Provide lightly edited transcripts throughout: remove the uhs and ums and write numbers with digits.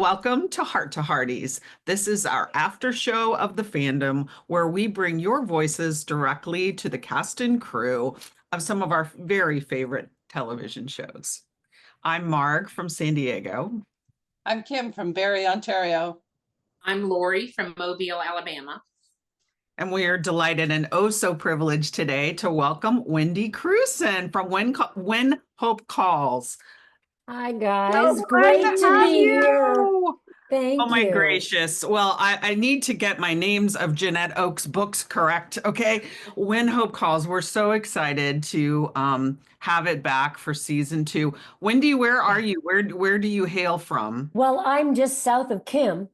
welcome to Hearties. This is our after show of the fandom where we bring your voices directly to the cast and crew of some of our very favorite television shows. I'm Marg from San Diego. I'm Kim from Barrie, Ontario. I'm Lori from Mobile, Alabama. And we are delighted and oh so privileged today to welcome Wendy Crewson from When Hope Calls. Hi, guys. Great to be here. Thank you. Oh my gracious. Well, I need to get my names of Jeanette Oak's books correct. Okay. When Hope Calls, we're so excited to have it back for season 2. Wendy, where are you? Where do you hail from? Well, I'm just south of Kim.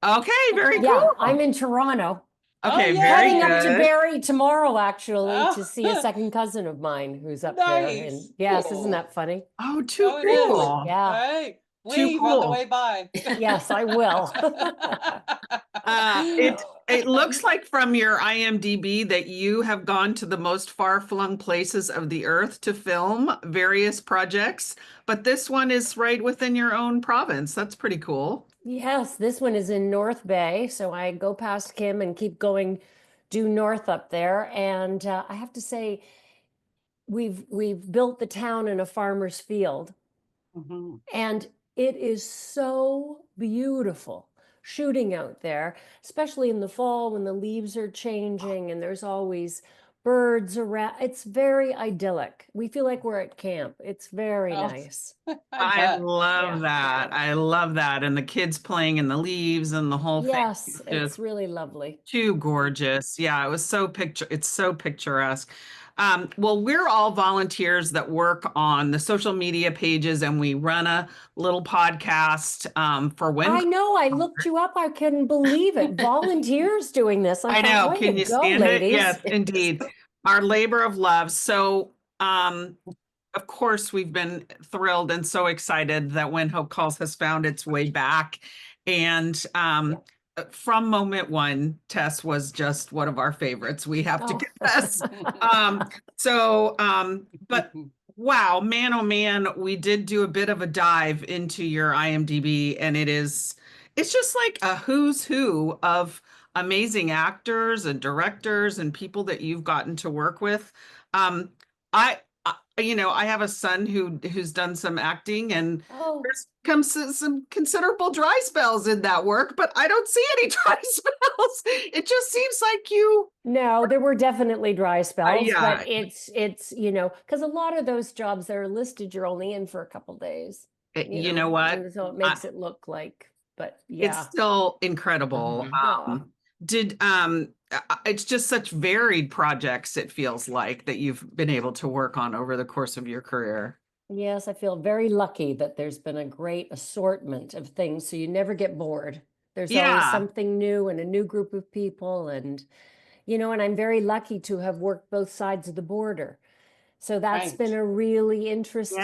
Okay, very Yeah, cool. I'm in Toronto. Okay, yeah. very Heading good. up to Barrie tomorrow, actually, to see a second cousin of mine who's up there. And yes, isn't that funny? Oh, too it is. cool. Yeah. Right. Too Wave on the cool. way by. Yes, I will. It looks like from your IMDb that you have gone to the most far-flung places of the earth to film various projects, but this one is right within your own province. That's pretty cool. Yes, this one is in North Bay. So I go past Kim and keep going due north up there. And I have to say, we've built the town in a farmer's field. Mm-hmm. And it is so beautiful shooting out there, especially in the fall when the leaves are changing and there's always birds around. It's very idyllic. We feel like we're at camp. It's very nice. I love that. I love that. And the kids playing in the leaves and the whole thing. Yes, it's really lovely. Too gorgeous. Yeah, it was so it's so picturesque. Well, we're all volunteers that work on the social media pages and we run a little podcast for when I know, I looked you up. I couldn't believe it. Volunteers doing this. I know. Way Can to you go, stand ladies. it? Yes, indeed. Our labor of love. So of course, we've been thrilled and so excited that When Hope Calls has found its way back. And from moment one, Tess was just one of our favorites. We have to confess. But wow, man, oh man, we did do a bit of a dive into your IMDb, and it's just like a who's who of amazing actors and directors and people that you've gotten to work with. I have a son who's done some acting, and there's comes some considerable dry spells in that work, but I don't see any dry spells. It just seems like you. No, there were definitely dry spells, but it's because a lot of those jobs that are listed, you're only in for a couple days. You know what? And so it makes it look like, but yeah, it's still incredible. It's just such varied projects, it feels like, that you've been able to work on over the course of your career. Yes, I feel very lucky that there's been a great assortment of things, so you never get bored. There's always something new and a new group of people, and and I'm very lucky to have worked both sides of the border. So that's been a really interesting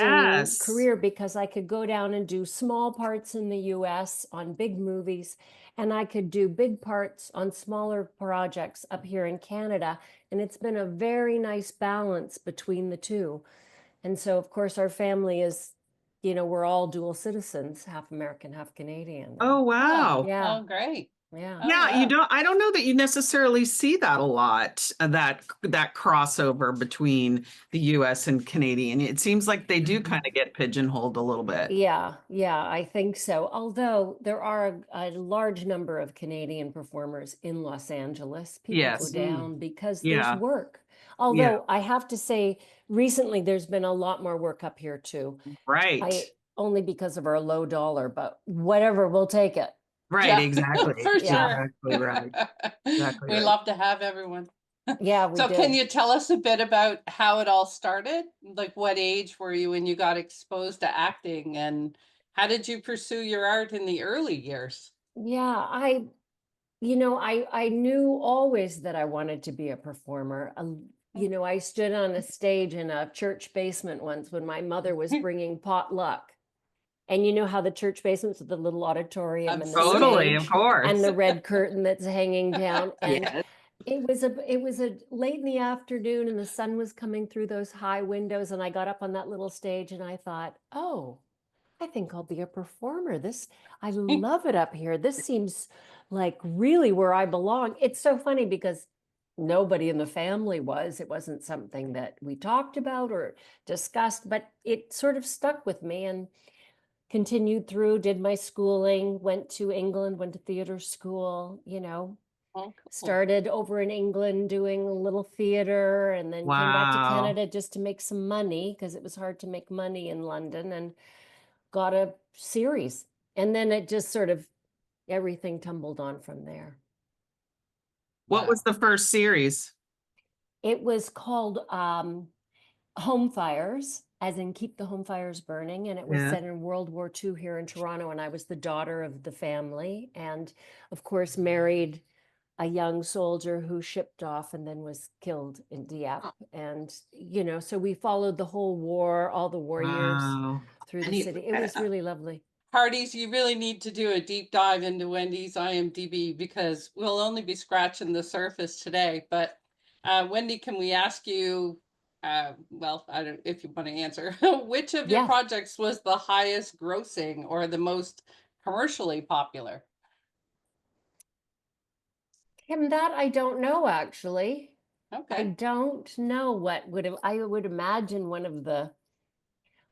career because I could go down and do small parts in the US on big movies, and I could do big parts on smaller projects up here in Canada. And it's been a very nice balance between the two. And so, of course, our family is, we're all dual citizens, half American, half Canadian. Oh, wow. Yeah. Oh, great. Yeah. Yeah, I don't know that you necessarily see that a lot, that crossover between the US and Canadian. It seems like they do kind of get pigeonholed a little bit. Yeah, I think so. Although there are a large number of Canadian performers in Los Angeles. People go down because there's work. Although I have to say, recently there's been a lot more work up here too. Right. Only because of our low dollar, but whatever, we'll take it. Right, exactly. For sure. Exactly right. Exactly We love to have everyone. Yeah, we So did. can you tell us a bit about how it all started? Like, what age were you when you got exposed to acting, and how did you pursue your art in the early years? Yeah, I knew always that I wanted to be a performer. I stood on a stage in a church basement once when my mother was bringing potluck. And you know how the church basements with the little auditorium and the totally, stage of course, and the red curtain that's hanging down. And it was a late in the afternoon, and the sun was coming through those high windows. And I got up on that little stage, and I thought, oh, I think I'll be a performer. I love it up here. This seems like really where I belong. It's so funny because nobody in the family was. It wasn't something that we talked about or discussed, but it sort of stuck with me and continued through, did my schooling, went to England, went to theater school, Oh, cool. started over in England doing a little theater and then came back to Wow. Canada just to make some money because it was hard to make money in London, and got a series. And then it just sort of, everything tumbled on from there. What was the first series? It was called Home Fires, as in keep the home fires burning. And it was Yeah. set in World War II here in Toronto. And I was the daughter of the family. And of course, married a young soldier who shipped off and then was killed in Dieppe. And, so we followed the whole war, all the war years Wow. through the city. It was really lovely. Hearties, you really need to do a deep dive into Wendy's IMDb because we'll only be scratching the surface today. But Wendy, can we ask you, well, I don't if you want to answer, which of your Yeah. projects was the highest grossing or the most commercially popular? Kim, that I don't know, actually. I Okay. don't know what I would imagine one of the,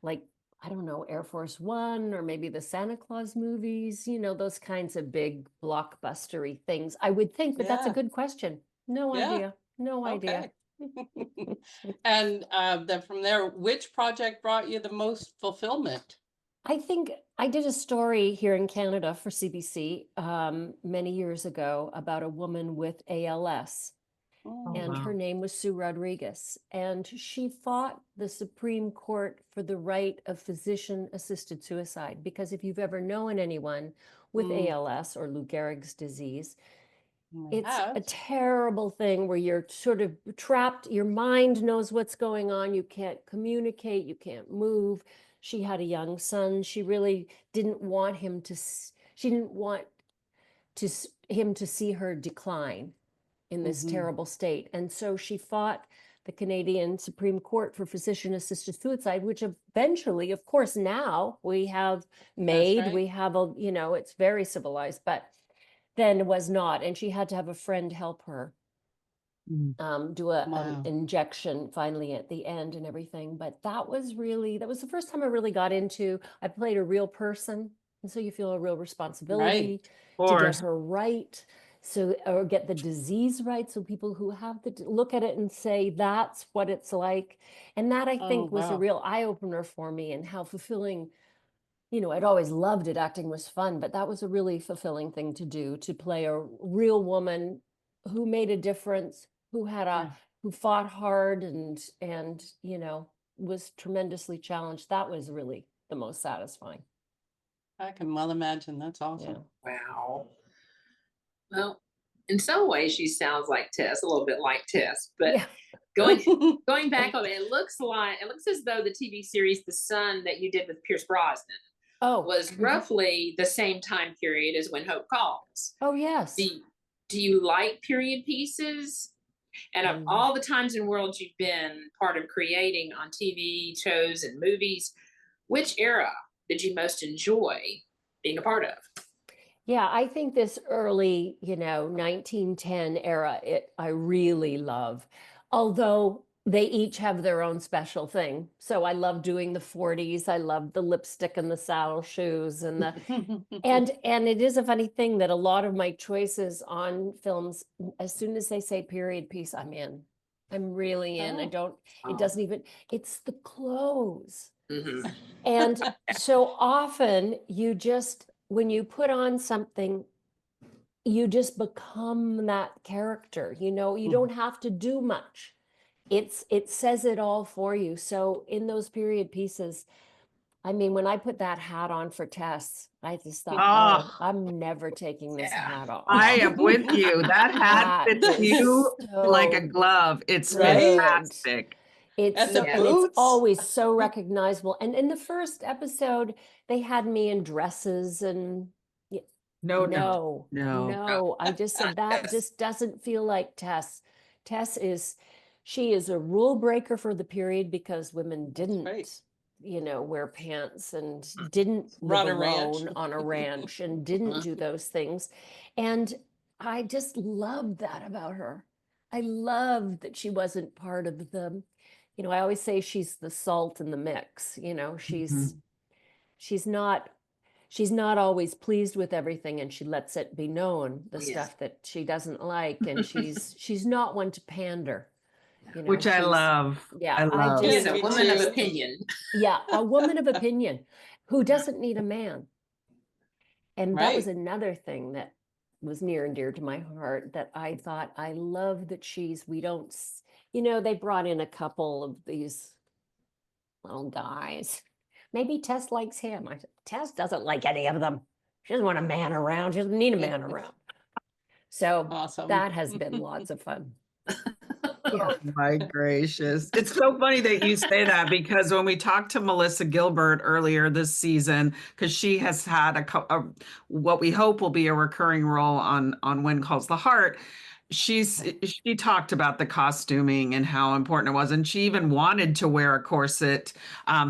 like, I don't know, Air Force One or maybe the Santa Claus movies, those kinds of big blockbustery things. I would think, but that's a Yeah. good question. No Yeah. idea. No idea. Okay. And then from there, which project brought you the most fulfillment? I think I did a story here in Canada for CBC many years ago about a woman with ALS. Oh, And wow. her name was Sue Rodriguez. And she fought the Supreme Court for the right of physician-assisted suicide. Because if you've ever known anyone with ALS or Lou Gehrig's disease, it's a terrible thing where you're sort of trapped. Your mind knows what's going on. You can't communicate. You can't move. She had a young son. She really didn't want him to, she didn't want him to see her decline in this terrible state. And so she fought the Canadian Supreme Court for physician-assisted suicide, which eventually, of course, now we have made, right. we have it's very civilized, but then was not. And she had to have a friend help her do an Wow. injection finally at the end and everything. But that was the first time I really got into, I played a real person. And so you feel a real responsibility Of to get course. her right. So, or get the disease right. So people who have look at it and say, that's what it's like. And that I think was a wow. real eye opener for me, and how fulfilling, I'd always loved it. Acting was fun, but that was a really fulfilling thing to do, to play a real woman who made a difference, who had who fought hard and, was tremendously challenged. That was really the most satisfying. I can well imagine. That's awesome. Yeah. Wow. Well, in some ways, she sounds like Tess, a little bit like Tess. But Yeah. going back on it, it looks as though the TV series The Sun that you did with Pierce Brosnan was roughly the same time period as When Hope Calls. Oh, yes. Do you like period pieces? And of all the times in worlds you've been part of creating on TV shows and movies, which era did you most enjoy being a part of? Yeah, I think this early, 1910 era, I really love. Although they each have their own special thing. So I love doing the 40s. I love the lipstick and the saddle shoes and and it is a funny thing that a lot of my choices on films, as soon as they say period piece, I'm in. I'm really in. It doesn't even, it's the clothes. And so often when you put on something, you just become that character, you don't have to do much. It says it all for you. So in those period pieces, I mean, when I put that hat on for Tess, I just thought, I'm never taking this hat off. I am with you. That hat fits you like a glove. It's fantastic. It's always so recognizable. And in the first episode, they had me in dresses and no. I just said that just doesn't feel like Tess. She is a rule breaker for the period because women didn't wear pants and didn't Run live a ranch. alone on a ranch and didn't do those things. And I just loved that about her. I loved that she wasn't part of the, I always say she's the salt in the mix. She's not always pleased with everything, and she lets it be known the Yes. stuff that she doesn't like, and she's not one to pander. Which I love. Yeah, I love. She Yes, is a me woman of too. opinion. Yeah, a woman of opinion who doesn't need a man. And that was Right. another thing that was near and dear to my heart, that I thought, I love that we don't, they brought in a couple of these little guys. Maybe Tess likes him. I said, Tess doesn't like any of them. She doesn't want a man around. She doesn't need a man around. So Awesome. that has been lots of fun. Oh my gracious. It's so funny that you say that, because when we talked to Melissa Gilbert earlier this season, because she has had what we hope will be a recurring role on When Calls the Heart, she talked about the costuming and how important it was. And she even wanted to wear a corset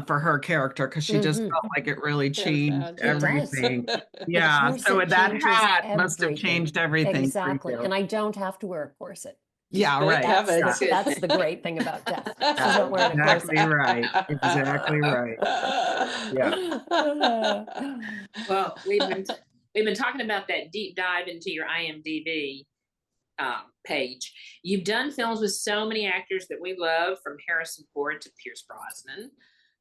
for her character, because she just felt like it really changed It does. everything. The Yeah. So corset that changes hat must have everything. changed everything. Exactly. For you. And I don't have to wear a corset. Yeah, Thank right. heaven. That's the great thing about Tess. She's That's not wearing a corset. exactly right. Exactly right. Well, we've been talking about that deep dive into your IMDb page. You've done films with so many actors that we love, from Harrison Ford to Pierce Brosnan,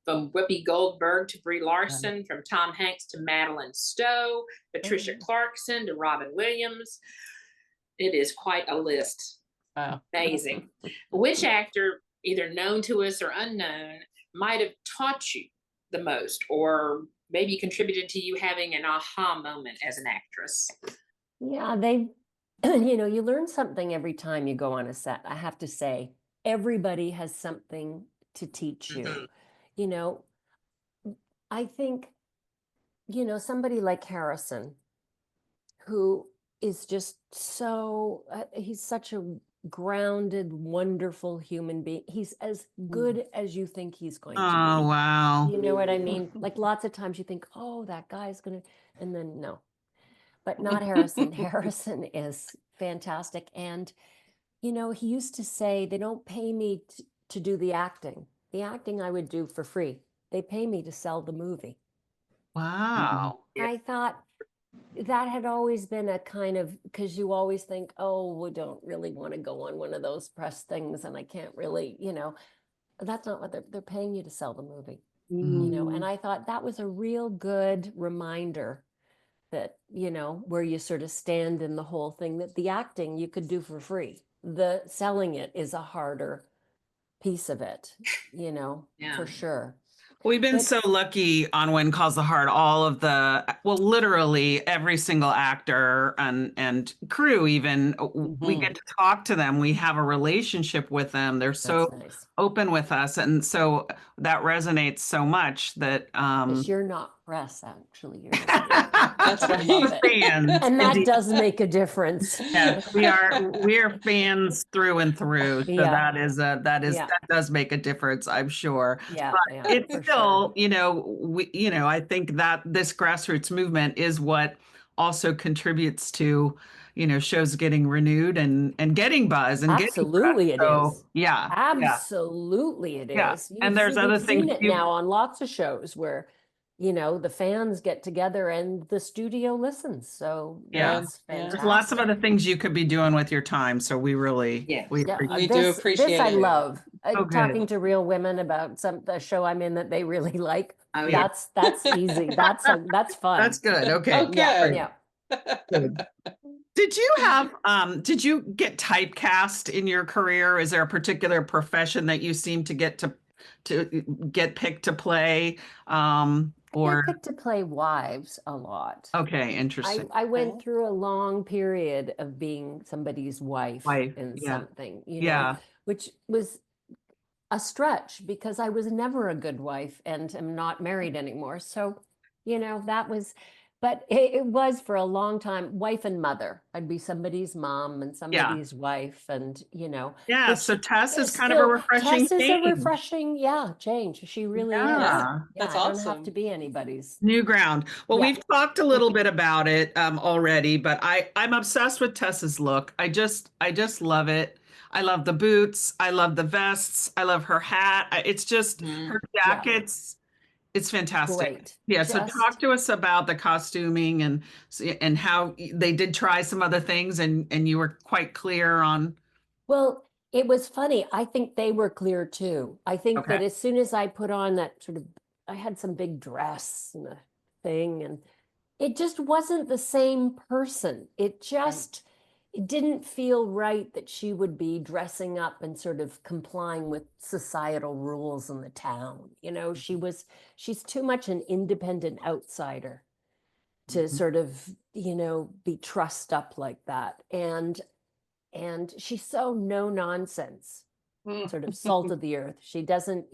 from Whoopi Goldberg to Brie Larson, from Tom Hanks to Madeline Stowe, Patricia Clarkson to Robin Williams. It is quite a list. Wow. Amazing. Which actor, either known to us or unknown, might have taught you the most, or maybe contributed to you having an aha moment as an actress? Yeah, you learn something every time you go on a set. I have to say, everybody has something to teach you. I think, somebody like Harrison, who is just he's such a grounded, wonderful human being. He's as good as you think he's going to be. Oh, wow. You know what I mean? Like, lots of times you think, oh, that guy's gonna, and then no. But not Harrison. Harrison is fantastic. And, he used to say, they don't pay me to do the acting. The acting I would do for free. They pay me to sell the movie. Wow. I thought that had always been a kind of, because you always think, oh, we don't really want to go on one of those press things, and I can't really, that's not what they're paying you to sell the movie. And I thought that was a real good reminder that, where you sort of stand in the whole thing, that the acting you could do for free. The selling it is a harder piece of it, for sure. We've been so lucky on When Calls the Heart. All of literally every single actor and crew, even we get to talk to them. We have a relationship with them. They're so nice. Open with us, and so that resonates so much that 'Cause you're not press, actually. You're That's right. fans, and that indeed. does make a difference. Yes, we are fans through and through. So Yeah. that does make a difference, I'm sure. Yeah, But it's for still, sure. I think that this grassroots movement is what also contributes to, shows getting renewed and getting buzz and Absolutely getting press. it So, is. Yeah. Absolutely it Yeah. is. And there's we've other seen things it now on lots of shows where, the fans get together and the studio listens. So Yeah. that's fantastic. There's lots of other things you could be doing with your time. So we really, we appreciate We do appreciate this. I it. love good. talking to real women about the show I'm in that they really like. Oh, yeah. That's easy. That's fun. That's good. Okay. Okay. Yeah. Good. Did you get typecast in your career? Is there a particular profession that you seem to get picked to play? Or I picked to play wives a lot. okay, interesting. I went through a long period of being somebody's wife in yeah. something, which was a stretch because I was never a good wife and am not married anymore. So, that was, But it was for a long time, wife and mother. I'd be somebody's mom and Yeah. somebody's wife, and Yeah. which So Tess is is kind of a still refreshing Tess is a change. refreshing, change. She really is. Yeah. That's I don't have awesome. to be anybody's. New ground. Well, Yeah. we've talked a little bit about it already, but I'm obsessed with Tess's look. I just love it. I love the boots. I love the vests. I love her hat. It's just her jackets. It's fantastic. Great. Yeah. So Just talk to us about the costuming and how they did try some other things, and you were quite clear on. Well, it was funny. I think they were clear too. I think Okay. that as soon as I put on that sort of, I had some big dress and a thing, and it just wasn't the same person. It didn't feel right that she would be dressing up and sort of complying with societal rules in the town. She's too much an independent outsider to Mhm. sort of, be trussed up like that. And she's so no nonsense, sort of salt of the earth. She doesn't,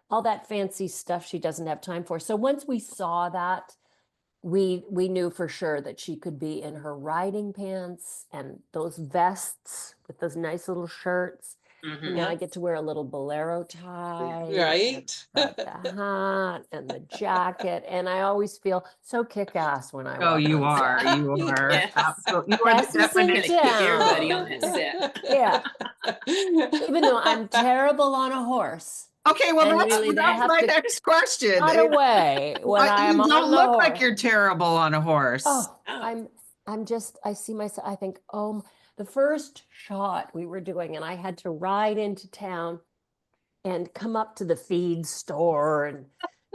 all that fancy stuff she doesn't have time for. So once we saw that, we knew for sure that she could be in her riding pants and those vests with those nice little shirts. And now I get to wear a little bolero tie, Right. got the hat and the jacket, and I always feel so kick-ass when I Oh, walk you on are. set. You are. Yes. Absolutely. You are the Tess is in definition. Keep everybody town. on that set. Yeah, even though I'm terrible on a horse. Okay, well, And that's really, they that's have my to next question. cut away when I am You on don't the look like horse. you're terrible on a horse. Oh, Oh. I see myself, I think, the first shot we were doing, and I had to ride into town and come up to the feed store and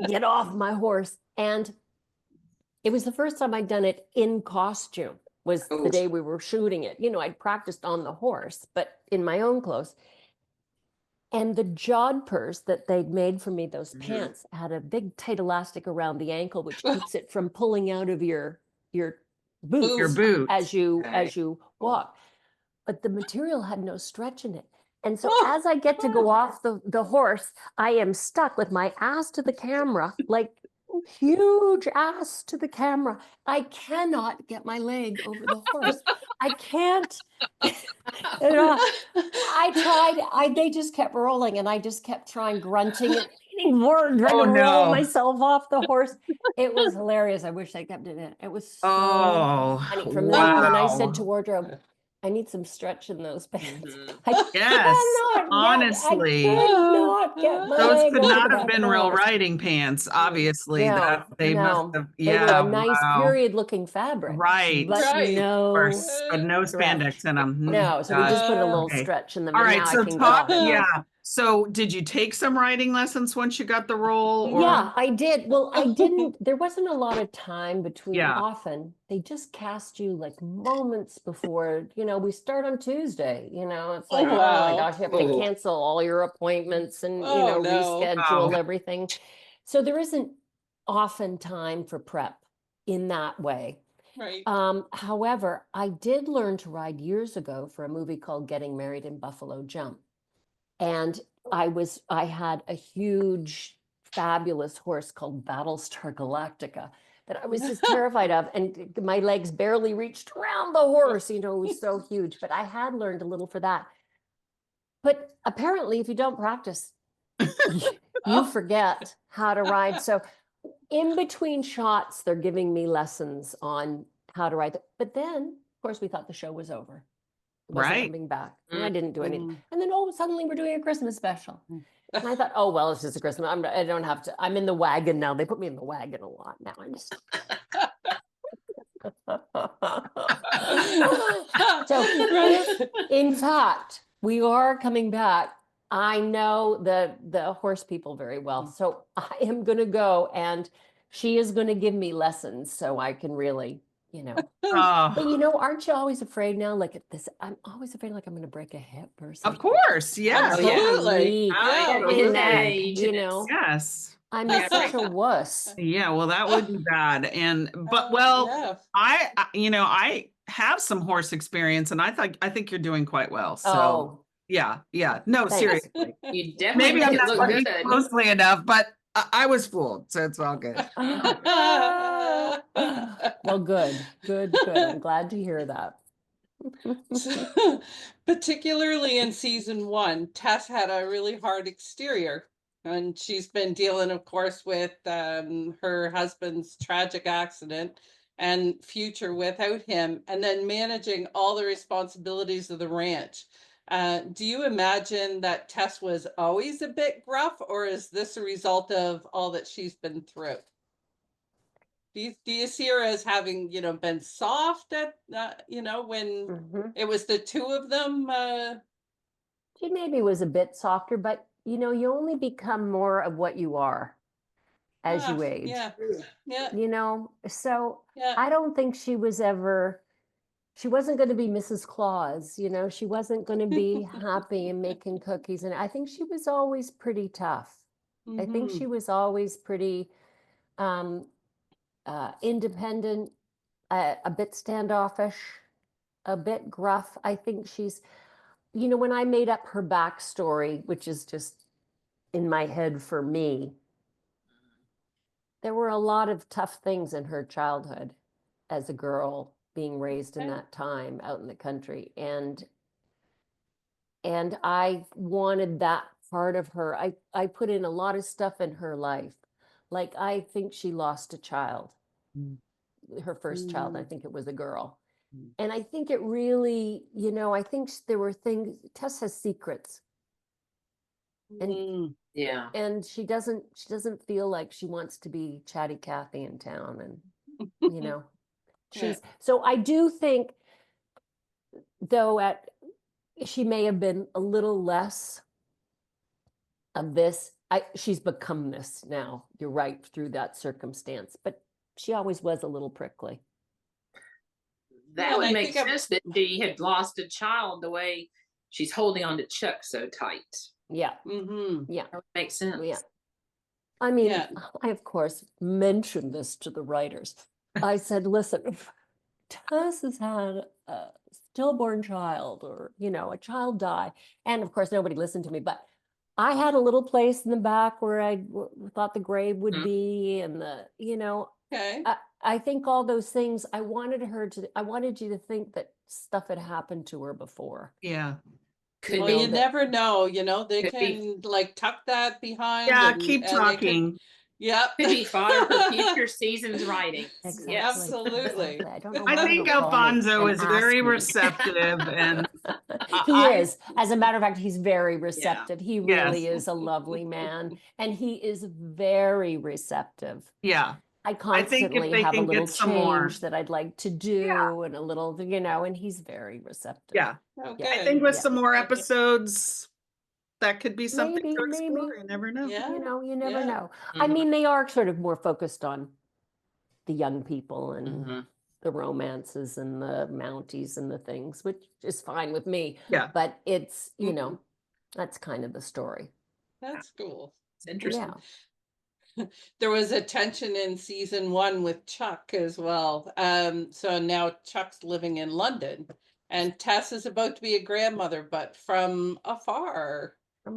get off my horse. And it was the first time I'd done it in costume, was the day we were shooting it. I'd practiced on the horse, but in my own clothes. And the jodhpurs that they'd made for me, those pants, had a big tight elastic around the ankle, which keeps it from pulling out of your boots, Your boots. as you Okay. walk. But the material had no stretch in it. And so as I get to go off the horse, I am stuck with my ass to the camera, like huge ass to the camera. I cannot get my leg over the horse. I can't. I tried, they just kept rolling, and I just kept trying, grunting and eating more, and trying Oh, to roll no. myself off the horse. It was hilarious. I wish I kept it in. It was so Oh, funny. From then, when I said wow. to wardrobe, I need some stretch in those pants. Yes, I honestly. could not get my Those leg could over not the have back been of the real horse. riding pants, obviously. No, They must no. have, They were yeah, a nice wow. period-looking fabric, Right. but Right. Of no course, but no stretch. spandex in them. No, so we just put a little stretch in them, All and right, now I so can get off. yeah. So did you take some riding lessons once you got the role? Or Yeah, I did. Well, I didn't, there wasn't a lot of time between. Yeah. Often they just cast you like moments before, we start on Tuesday, it's like, oh my wow. gosh, you have to cancel all your appointments and, Oh, no. reschedule Wow. everything. So there isn't often time for prep in that way. Right. However, I did learn to ride years ago for a movie called Getting Married in Buffalo Jump. And I had a huge, fabulous horse called Battlestar Galactica that I was just terrified of. And my legs barely reached around the horse, it was so huge. But I had learned a little for that. But apparently, if you don't practice, you forget how to ride. So in between shots, they're giving me lessons on how to ride. But then, of course, we thought the show was over. It wasn't Right. coming back. And I didn't do anything. Mm. And then, suddenly we're doing a Christmas special. And I thought, oh, well, it's just a Christmas. I don't have to. I'm in the wagon now. They put me in the wagon a lot now. I'm just. So, if, in fact, we are coming back, I know the horse people very well. So I am going to go, and she is going to give me lessons so I can really, Oh, But aren't you always afraid now? Like at this, I'm always afraid like I'm going to break a hip or of something. course. Yes. Oh, yeah. Absolutely. Yeah, totally. In that, age, Yes. I'm Yeah, such right. a wuss. Yeah. Well, that would be bad. But Yeah. I have some horse experience, and I think you're doing quite well. So Oh, yeah. No, Thanks. seriously. You definitely Maybe make I'm it not look looking good. closely enough, but I was fooled, so it's all good. Well, good. I'm glad to hear that. So, particularly in season 1, Tess had a really hard exterior, and she's been dealing, of course, with her husband's tragic accident and future without him, and then managing all the responsibilities of the ranch. Do you imagine that Tess was always a bit gruff, or is this a result of all that she's been through? Do you see her as having, been soft at, when Mhm. it was the two of them? She maybe was a bit softer, but you only become more of what you are as you age. Yeah, yeah, So yeah. I don't think she wasn't going to be Mrs. Claus, she wasn't going to be happy and making cookies. And I think she was always pretty tough. I think she was always pretty um, independent, a bit standoffish, a bit gruff. I think she's, when I made up her backstory, which is just in my head for me, there were a lot of tough things in her childhood as a girl being raised in Okay. that time out in the country. And I wanted that part of her. I put in a lot of stuff in her life. Like I think she lost a child, her first child. I think it was a girl. And I think it really, I think there were things, Tess has secrets. And Yeah. and she doesn't feel like she wants to be chatty Cathy in town. And Yeah. so I do think, though, she may have been a little less of this. She's become this now. You're right, through that circumstance, but she always was a little prickly. That would make sense that she had lost a child the way she's holding on to Chuck so tight. Yeah. Yeah. That would make sense. Yeah. I mean, Yeah. I of course mentioned this to the writers. I said, listen, if Tess has had a stillborn child or, a child die, and of course nobody listened to me, but I had a little place in the back where I thought the grave would be, and Okay. I think all those things, I wanted you to think that stuff had happened to her before. Yeah. Well, you never know, they can like tuck that behind. Yeah, keep talking. Yep. Could be fodder for future seasons writing. Exactly. Yes. Absolutely. Exactly. I don't know. I think Alfonso is very receptive, and he is. As a matter of fact, he's very receptive. Yeah. He really is a lovely man, and he is very receptive. Yeah. I think if constantly they have a can little get some more. change that I'd like to do, and a little, and he's very receptive. Yeah. Oh, Yeah. I good. think with Yeah. some more episodes, that could be something Maybe, to explore. You never know. Yeah. you never Yeah. know. I mean, they are sort of more focused on the young people and Mhm. the romances and the Mounties and the things, which is fine with me. Yeah. But it's, that's kind of the story. That's cool. It's interesting. Yeah. There was a tension in season 1 with Chuck as well. So now Chuck's living in London, and Tess is about to be a grandmother, but from afar.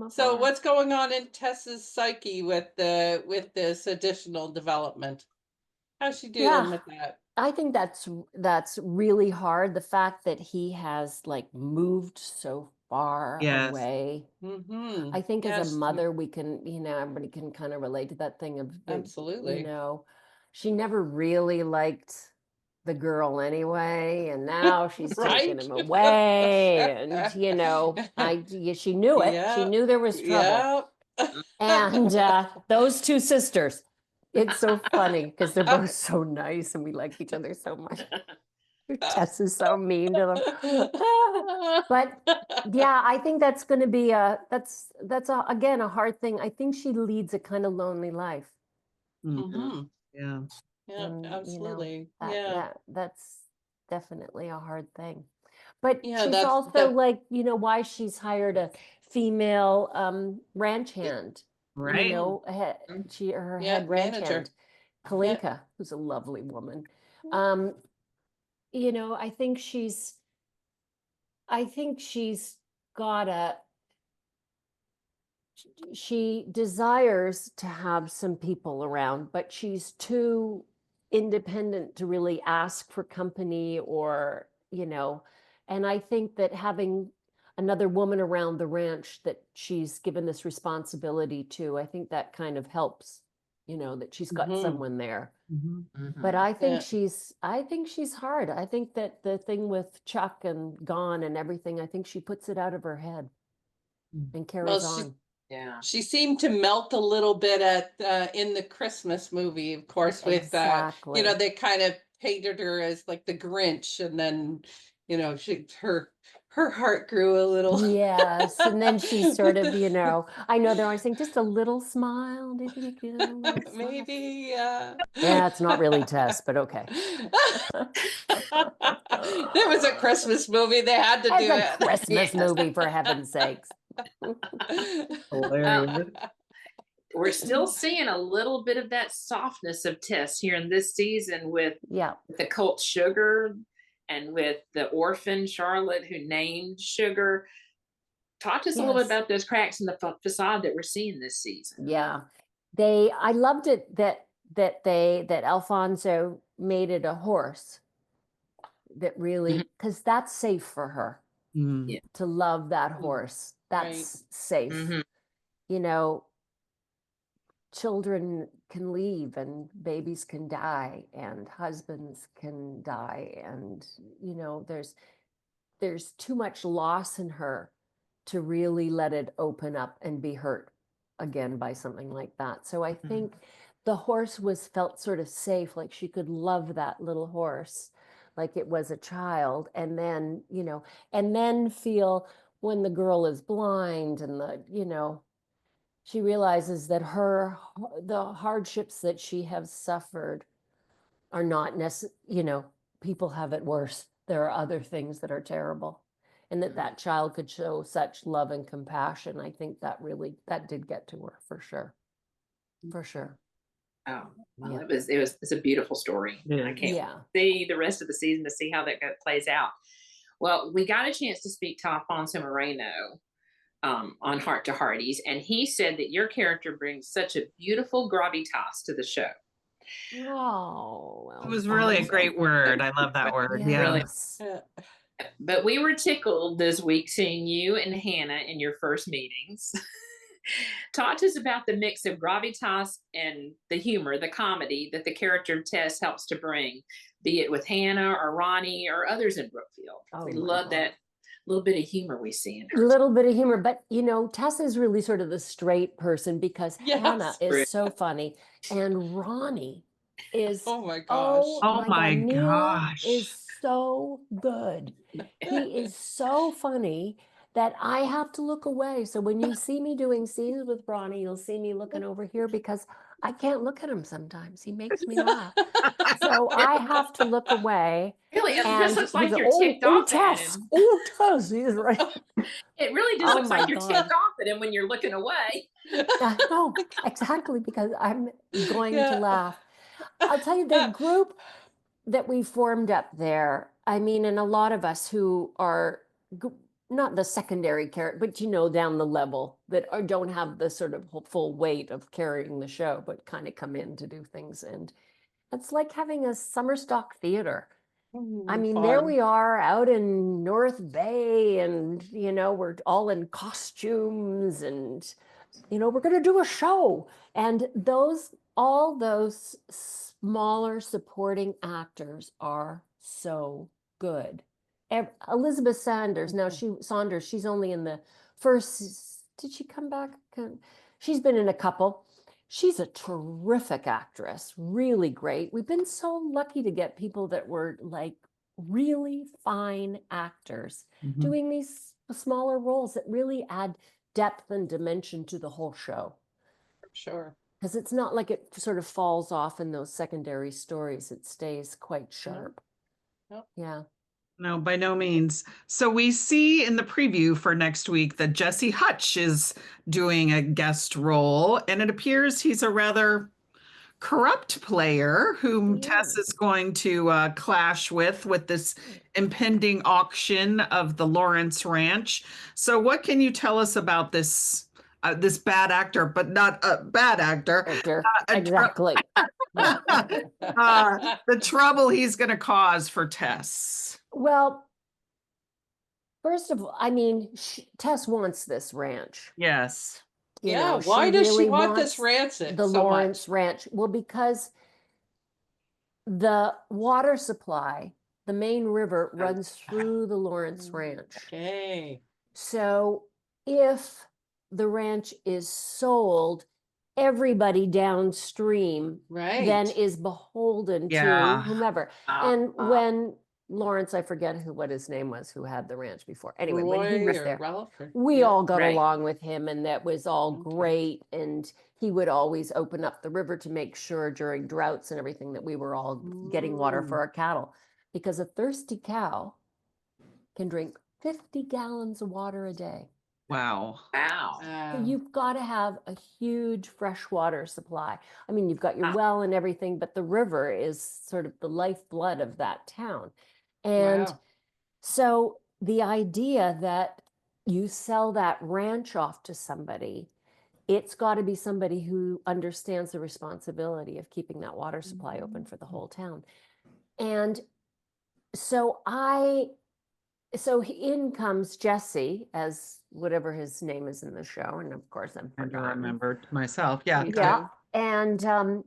So what's going on in Tess's psyche with this additional development? How's she dealing with that? I think that's really hard. The fact that he has like moved so far away. I think as a mother, we can, everybody can kind of relate to that thing of, Absolutely. she never really liked the girl anyway, and now she's taking him away, and she knew it. She knew there was trouble. And those two sisters, it's so funny because they're both so nice and we like each other so much. Tess is so mean to them. But yeah, I think that's going to be that's again a hard thing. I think she leads a kind of lonely life. Mhm. Yeah. Yeah, And, absolutely. That's definitely a hard thing. But Yeah, she's that's also like, why she's hired a female ranch hand. Right. Her Yeah, head ranch manager. hand, Kalinka, who's a lovely woman. I think she's got she desires to have some people around, but she's too independent to really ask for company or, and I think that having another woman around the ranch that she's given this responsibility to, I think that kind of helps, that she's got someone there. But I think she's hard. I think that the thing with Chuck and Gone and everything, I think she puts it out of her head and carries on. Yeah. She seemed to melt a little bit at in the Christmas movie, of course, with Exactly. they kind of painted her as like the Grinch, and then her heart grew a little. Yes, and then she sort of, I know they're always saying just a little smile. Maybe you get a little smile. Maybe, Yeah, it's not really Tess, but okay. There was a Christmas movie; they had to do It's it. a Christmas movie, for heaven's sakes. We're still seeing a little bit of that softness of Tess here in this season with the cult Sugar and with the orphan Charlotte who named Sugar. Talk to us a little bit about those cracks in the facade that we're seeing this season. Yeah, I loved it that Alfonso made it a horse. That really, because that's safe for her to love that horse. That's safe. Children can leave and babies can die and husbands can die, and there's too much loss in her to really let it open up and be hurt again by something like that. So I think the horse felt sort of safe, like she could love that little horse like it was a child, and then and then feel when the girl is blind and she realizes that the hardships that she has suffered are not necessary. People have it worse. There are other things that are terrible, and that child could show such love and compassion. I think that did get to her for sure. Oh, well, it's a beautiful story. I can't see the rest of the season to see how that plays out. Well, we got a chance to speak to Alfonso Moreno on Heart to Hearties, and he said that your character brings such a beautiful gravitas to the show. Oh, well, it was really a great word. I love that word. Yes. Really. But we were tickled this week seeing you and Hannah in your first meetings. Talk to us about the mix of gravitas and the humor, the comedy that the character Tess helps to bring, be it with Hannah or Ronnie or others in Brookfield. We love that little bit of humor we see in her. A little bit of humor, but Tess is really sort of the straight person because Hannah is so funny, and Ronnie is oh my gosh, oh my Neil gosh, is so good. He is so funny that I have to look away. So when you see me doing scenes with Ronnie, you'll see me looking over here because I can't look at him sometimes. He makes me laugh. So I have to look away. Really, it and just looks like you're ticked off at him. Tess, he's right. It really just looks like you're ticked off at him when you're looking away. No, exactly, because I'm going to laugh. I'll tell you, the group that we formed up there, I mean, and a lot of us who are not the secondary character, but down the level that don't have the sort of full weight of carrying the show, but kind of come in to do things. And it's like having a summer stock theater. I mean, there we are out in North Bay, and we're all in costumes, and we're going to do a show. And all those smaller supporting actors are so good. Elizabeth Saunders, she's only in the first, did she come back? She's been in a couple. She's a terrific actress, really great. We've been so lucky to get people that were like really fine actors doing these smaller roles that really add depth and dimension to the whole show. Sure. Because it's not like it sort of falls off in those secondary stories. It stays quite sharp. Yeah. No, by no means. So we see in the preview for next week that Jesse Hutch is doing a guest role, and it appears he's a rather corrupt player whom Tess is going to clash with this impending auction of the Lawrence Ranch. So what can you tell us about this this bad actor, but not a bad actor. Exactly. The trouble he's going to cause for Tess. Well, first of all, I mean, Tess wants this ranch. Yes. You know, why does she really want this wants ranch the so Lawrence much? Ranch? Well, because the water supply, the main river, runs through the Lawrence Ranch. Okay. So if the ranch is sold, everybody downstream then Right. is beholden to Yeah. whomever. And when Lawrence, I forget what his name was, who had the ranch before. Anyway, when he Roy was or there, Ralph or- we yeah. all got Right. along with him, and that was all Okay. great. And he would always open up the river to make sure during droughts and everything that we were all getting water for our cattle, because a thirsty cow can drink 50 gallons of water a day. Wow. Wow. So you've got to have a huge freshwater supply. I mean, you've got your well and everything, but the river is sort of the lifeblood of that town. And Wow. so the idea that you sell that ranch off to somebody, it's got to be somebody who understands the responsibility of keeping that water supply open for the whole town. And so in comes Jesse as whatever his name is in the show, and of course I'm I don't forgotten. remember myself. Yeah. Me Yeah, too. and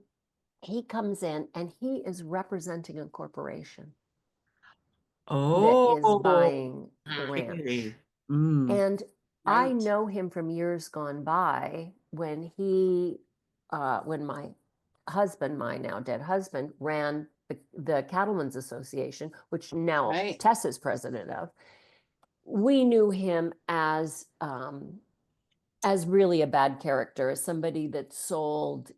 he comes in and he is representing a corporation that is Oh. buying the Okay. ranch. Mm. And I Right. know him from years gone by when when my husband, my now dead husband, ran the Cattlemen's Association, which now Right. Tess is president of. We knew him as really a bad character, as somebody that sold,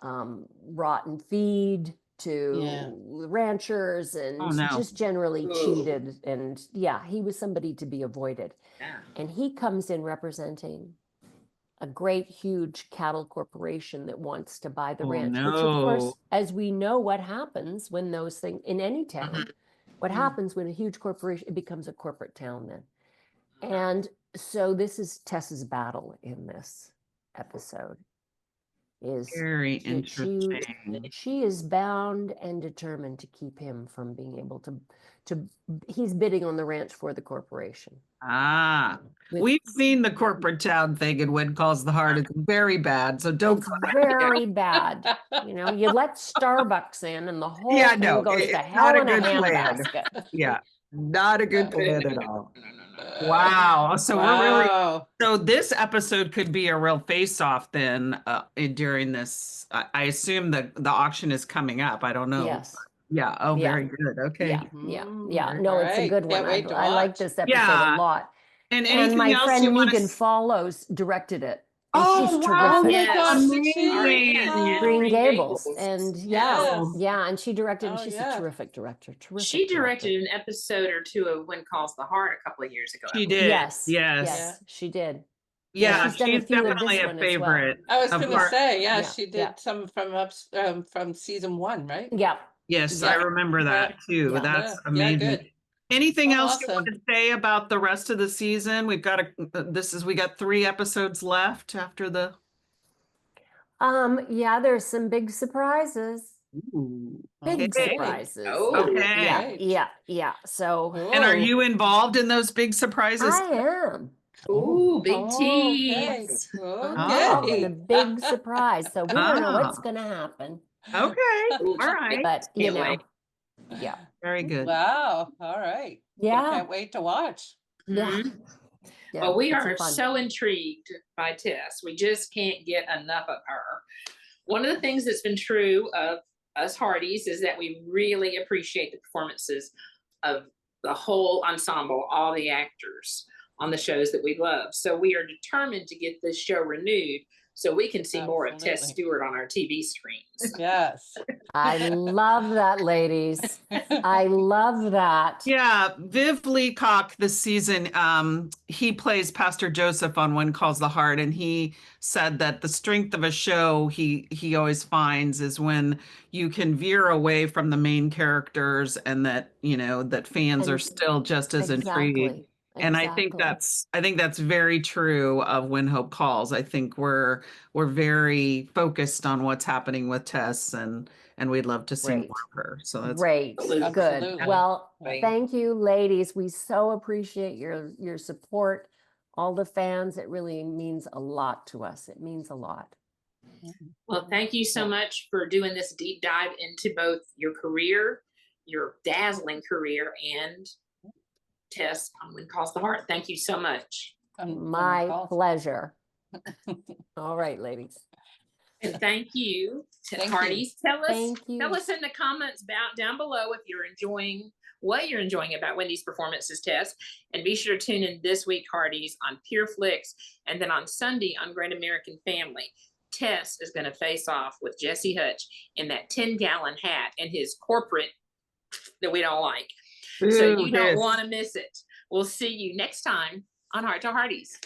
rotten feed to ranchers and Oh, no. just generally Ooh. cheated. And yeah, he was somebody to be avoided. Yeah. And he comes in representing a great, huge cattle corporation that wants to buy the Oh, ranch, which of course, no. as we know what happens when those things in any town, what happens when a huge corporation, it becomes a corporate town then. And so this is Tess's battle in this episode. Is Very that interesting. she is bound and determined to keep him from being able to he's bidding on the ranch for the corporation. Ah, With- we've seen the corporate town thing in When Calls the Heart. It's very bad. So don't. It's very bad. You know, you let Starbucks in and the whole Yeah, thing no, goes it's to not hell a in a good plan. handbasket. Yeah, not a good plan at all. Wow. So Wow. so this episode could be a real face-off then during this. I assume the auction is coming up. I don't know. Yes. Yeah. Oh, Yeah. very good. Okay. Yeah. No, All it's a right. good one. Can't wait to I like watch. this episode Yeah. a lot. And And anything my else friend you want Megan to? Follows directed it. And Oh, she's wow. Oh my terrific. gosh, Yes. did she? Amazing. Green Gables. Gables. And Yes. and she directed, and Oh, she's yeah. a terrific director. Terrific She director. directed an episode or two of When Calls the Heart a couple of years ago. I She believe. did. Yes. Yes. Yes, she did. Yeah, she's done a she's few of definitely this a one as well. favorite. I was of gonna our- say, yeah, Yeah, she did yeah. some from season 1, right? Yeah. Yes, Yeah. I remember that too. Yeah. That's Yeah, amazing. good. Anything else you Awesome. want to say about the rest of the season? We got 3 episodes left after the. Yeah, there's some big surprise. Ooh. Big Okay. surprises. Oh, Okay. Yeah. So And are Cool. you involved in those big surprises? I am. Ooh, big Okay. tease. I'm involved in a Okay. big surprise. So we don't know what's Ah. going to happen. Okay. All right. But, you Can't know, wait. yeah. Very good. Wow. All right. Yeah. Can't wait to watch. Yeah. Mhm. Yeah, Well, we it's are fun. so intrigued by Tess. We just can't get enough of her. One of the things that's been true of us Hearties is that we really appreciate the performances of the whole ensemble, all the actors on the shows that we love. So we are determined to get this show renewed so we can see more of Tess Absolutely. Stewart on our TV screens. Yes. I love that, ladies. I love that. Yeah, Viv Leacock this season, he plays Pastor Joseph on When Calls the Heart, and he said that the strength of a show he always finds is when you can veer away from the main characters and that, that fans are And still just as intrigued. Exactly. And I think that's very true of When Hope Calls. I think we're very focused on what's happening with Tess, and we'd love to see more Great. of her. So that's Great. Absolutely. Good. Absolutely. Well, Right. thank you, ladies. We so appreciate your support. All the fans, it really means a lot to us. It means a lot. Well, thank you so much for doing this deep dive into both your career, your dazzling career, and Tess on When Calls the Heart. Thank you so much. My pleasure. All right, ladies. And thank you to Thank you. Hearties. Tell Thank us in the comments down below if you're enjoying what you're enjoying about Wendy's performances, Tess. And be sure to tune in this week, Hearties, on Pure Flix, and then on Sunday on Great American Family. Tess is going to face off with Jesse Hutch in that 10-gallon hat and his corporate that we don't like. So you don't want to miss it. We'll see you next time on Heart to Hearties.